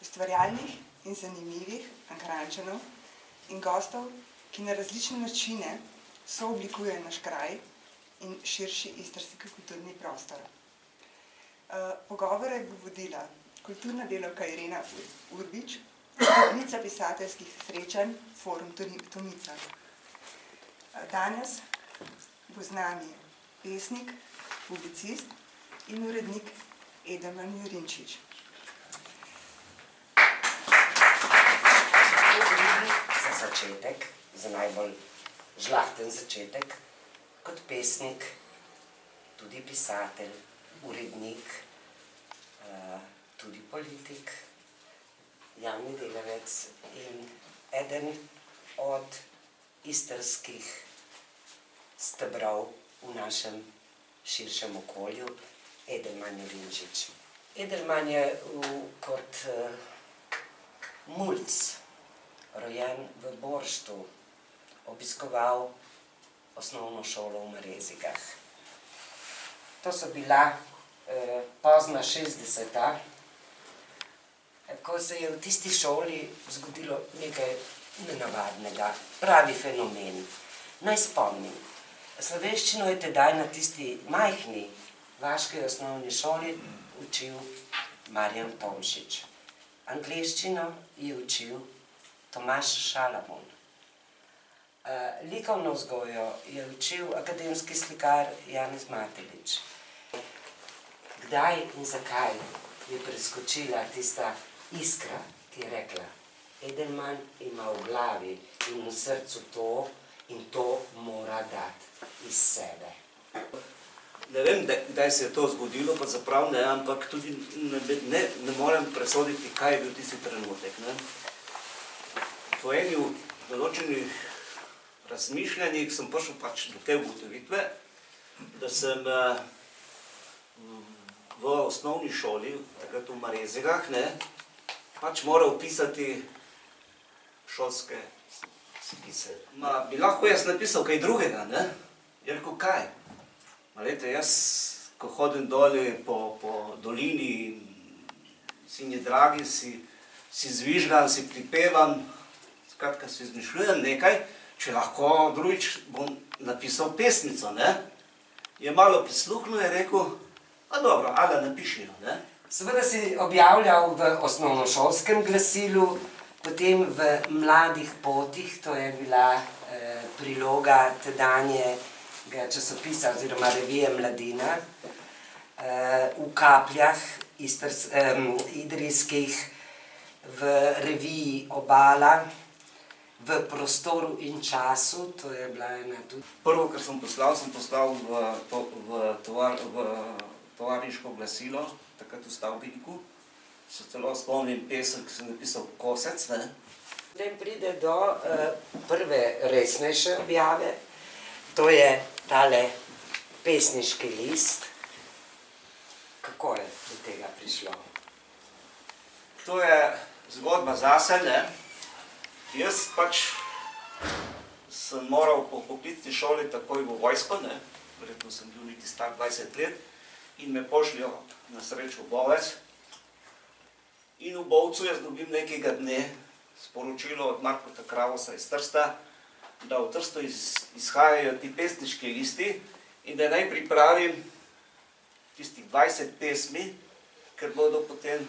ustvarjalnih in zanimivih Ankarančanov in gostov, ki na različne načine sooblikujejo naš kraj in širši istrski kulturni prostor. Pogovore bo vodila kulturna delavka Irena Urbič, vodnica pisateljskih srečanj Forum Tomica. Danes bo z nami pesnik, publicist in urednik Edelman Jurinčič. Za začetek, za najbolj žlahten začetek, kot pesnik, tudi pisatelj, urednik, tudi politik, javni delavec in eden od istrskih stebrov v našem širšem okolju, Edelman Jurinčič. Edelman je kot mulc, rojen v Borštu, obiskoval osnovno šolo v Marezigah. To so bila pozna 60-ta, ko se je v tisti šoli zgodilo nekaj nenavadnega, pravi fenomen. Naj spomnim, slovenščino je tedaj na tisti majhni vaški osnovni šoli učil Marjan Tomšič. Angleščino je učil Tomaž Šalamun. Likovno vzgojo je učil akademski slikar Janez Matelič. Kdaj in zakaj je preskočila tista iskra, ki je rekla: Edelman ima v glavi in v srcu to in to mora dati iz sebe. Ne vem, kdaj se je to zgodilo, pa zaprav ne, ampak tudi ne morem presoditi, kaj je bil tisti trenutek. Po eni določenih razmišljanjih sem prišel pač do te ugotovitve, da sem v osnovni šoli, takrat v Marezigah, pač moral pisati šolske spise. Bi lahko jaz napisal kaj drugega, ne? Je rekel, kaj? Jaz, ko hodim doli po dolini, si mi dragi, si zvižgam, si pripevam, skratka si izmišljujem nekaj, če lahko drugič bom napisal pesnico, ne? Je malo prisluhnil in je rekel, a dobro, ali napiši jo, ne? Seveda si objavljal v osnovnošolskem glasilu, potem v Mladih potih, to je bila priloga tedanjega časopisa oziroma revije Mladina, v Kapljah idrijskih, v reviji Obala, v Prostoru in času, to je bila ena tudi. Prvo, kar sem poslal v tovariško glasilo, takrat v Stavbeniku. Se celo spomnim pesem, ki sem napisal Kosec, ne? Potem pride do prve resnejše objave, to je tale pesniški list. Kako je do tega prišlo? To je zgodba zase, ne? Jaz pač sem moral po poklicni šoli takoj v vojsko, ne? Verjetno sem bil niti star 20 let in me pošljajo na srečo v Bovec. In v Bovcu jaz dobim nekega dne sporočilo od Markota Kravosa iz Trsta, da v Trstu izhajajo ti pesniški listi in da naj pripravim tistih 20 pesmi, ker bodo potem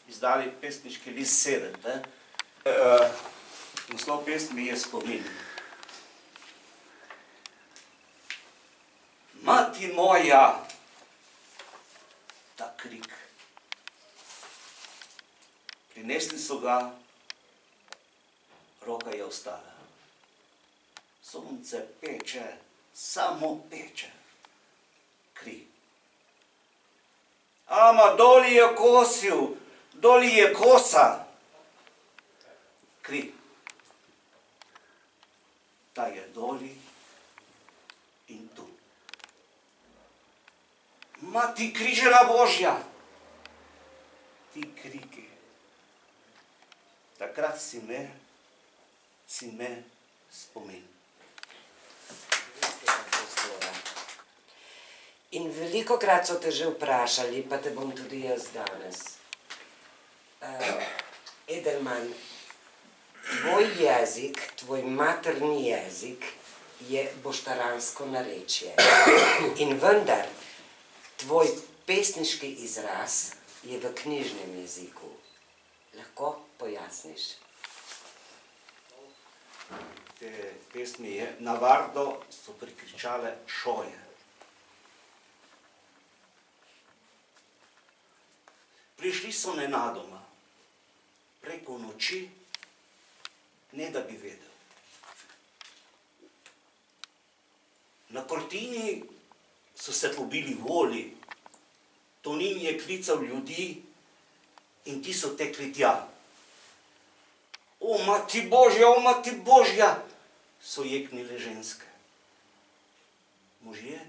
izdali pesniški list 7. Naslov pesmi je Spomin. Mati moja, ta krik. Prinesli so ga, roka je ostala. Sonce peče, samo peče. Kri. Ama doli je kosil, doli je kosa. Kri. Ta je doli in tu. Mati križena Božja, ti kriki. Takrat si me spomin. In velikokrat so te že vprašali, pa te bom tudi jaz danes. Edelman, tvoj jezik, tvoj materni jezik je boštaransko narečje. In vendar, tvoj pesniški izraz je v knjižnem jeziku. Lahko pojasniš? Te pesmi je na Vardo so prikričale šoje. Prišli so nenadoma, preko noči, ne da bi vedel. Na Kortini so se pobili voli, Tonin je klical ljudi in ti so tekli tja. O, mati Božja, so jeknile ženske. Možje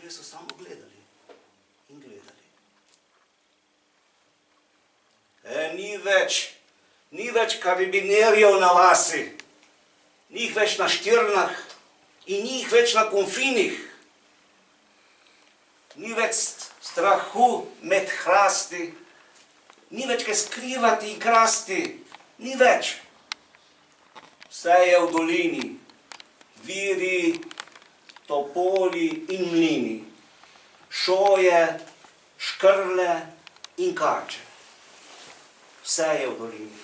so samo gledali in gledali. Ni več karabinerjev na vasi, ni jih več na Štirnah in ni jih več na Konfinih. Ni več strahu med hrasti, ni več kaj skrivati in krasti, ni več. Vse je v dolini, viri, topoli in mlini, šoje, škrle in kače. Vse je v dolini,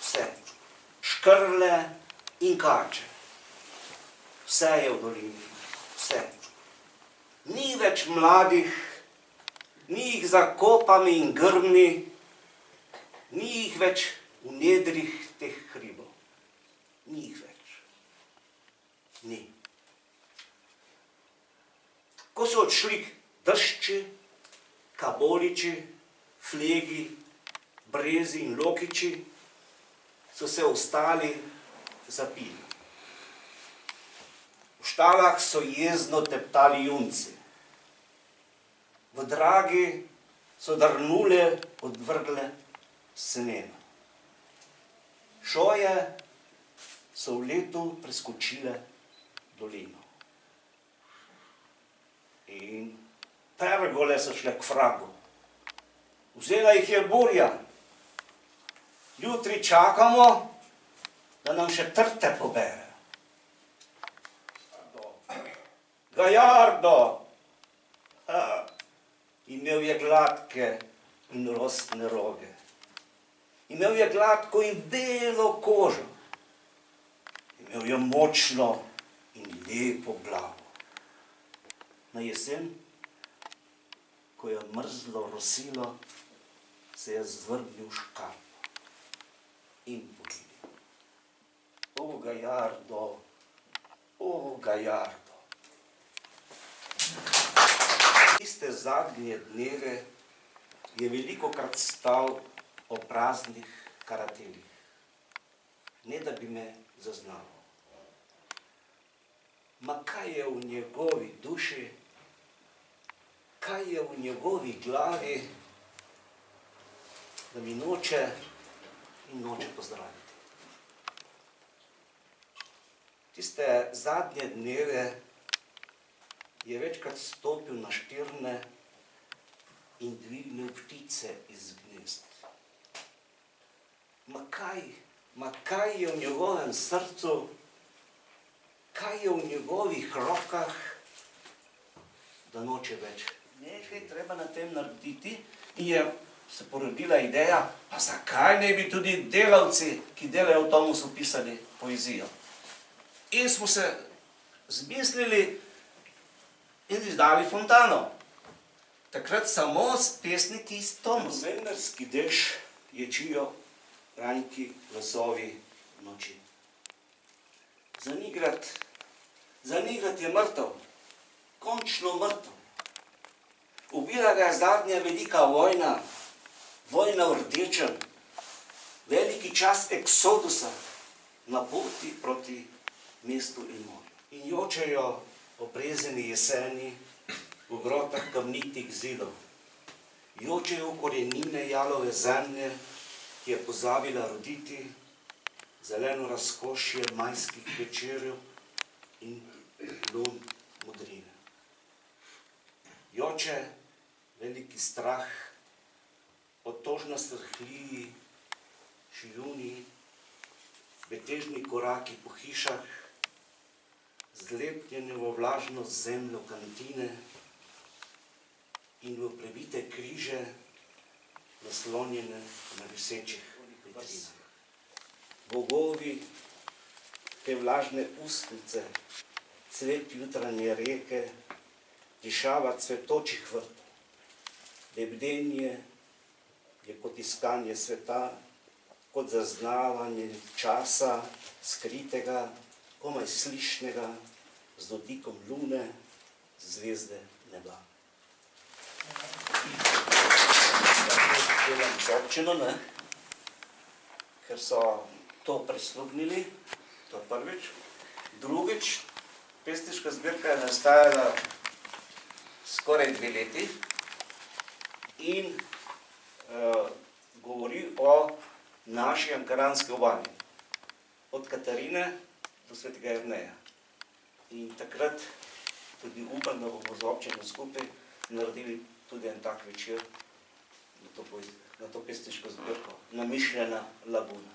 vse. Škrle in kače. Vse je v dolini, vse. Ni več mladih, ni jih za kopami in grmi, ni jih več v nedrih teh hribov. Ni jih več. Ni. Ko so odšli dršči, kaboliči, flegi, brezi in lokiči, so se ostali zapili. V štalah so jezno teptali junci. V dragi so drnule odvrgle semena. Šoje so v letu preskočile dolino. In pergole so šle k vragu. Vzela jih je burja. Jutri čakamo, da nam še trte pobere. Gajardo! Imel je gladke in rostne roge. Imel je gladko in belo kožo. Imel je močno in lepo glavo. Na jesen, ko je mrzlo rosilo, se je zvrnil škarpo in poginil. O, Gajardo, o, Gajardo. Tiste zadnje dneve je velikokrat stal o praznih karateljih, ne da bi me zaznal. Ma kaj je v njegovi duši, kaj je v njegovi glavi, da mi noče in noče pozdraviti. Tiste zadnje dneve je večkrat stopil na Štirne in dvignil ptice iz gnezd. Ma kaj je v njegovem srcu, kaj je v njegovih rokah, da noče več. Nekaj treba na tem narediti in je se porodila ideja, pa zakaj ne bi tudi delavci, ki delajo v Tomusu, pisali poezijo. In smo se zmislili in izdali Fontano. Takrat samo s pesniki iz Tomusa. Novendarski dež ječijo ranjki glasovi noči. Zanigrat je mrtev, končno mrtev. Ubila ga je zadnja velika vojna, vojna v rdečem, veliki čas eksodusa na poti proti mestu in morju. In jočejo obrezeni jeseni v grotah kamnitih zidov. Jočejo korenine jalove zemlje, ki je pozabila roditi, zeleno razkošje majskih večerjev in lun modrine. Joče veliki strah otožno strhljivi šijuni, betežni koraki po hišah, zlepljene v vlažno zemljo kantine in v previte križe, naslonjene na visečih vitrinah. Bogovi, te vlažne ustnice, cvet jutranje reke, dišava cvetočih vrtov. Lebdenje je kot iskanje sveta, kot zaznavanje časa, skritega, komaj slišnega, z dotikom lune, zvezde neba. Delam z občino, ne? Ker so to prisluhnili, to je prvič. Drugič, pesniška zbirka je nastajala skoraj 2 leti in govori o naši ankaranski obali, od Katarine do Svetega Jerneja. In takrat tudi upam, da bomo z občino skupaj naredili tudi en tak večer na to pesniško zbirko, Namišljena laguna.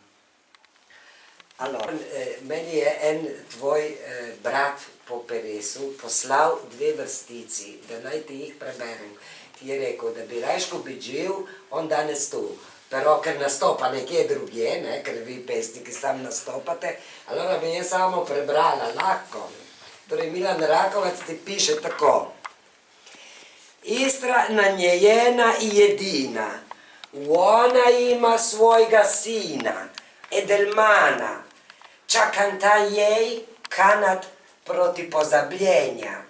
Allora, meni je en tvoj brat po peresu poslal 2 vrstici, da naj ti jih preberem. Ti je rekel, da bi rajško bi živ, on danes tu. Pero ker nastopa nekje drugje, ne, ker vi pesniki sam nastopate, allora bi jaz samo prebrala, lahko. Torej, Milan Rakovec ti piše tako. Istra nanjejena i jedina, ona ima svojega sina, Edelmana, čakam ta jej kanat proti pozabljenja.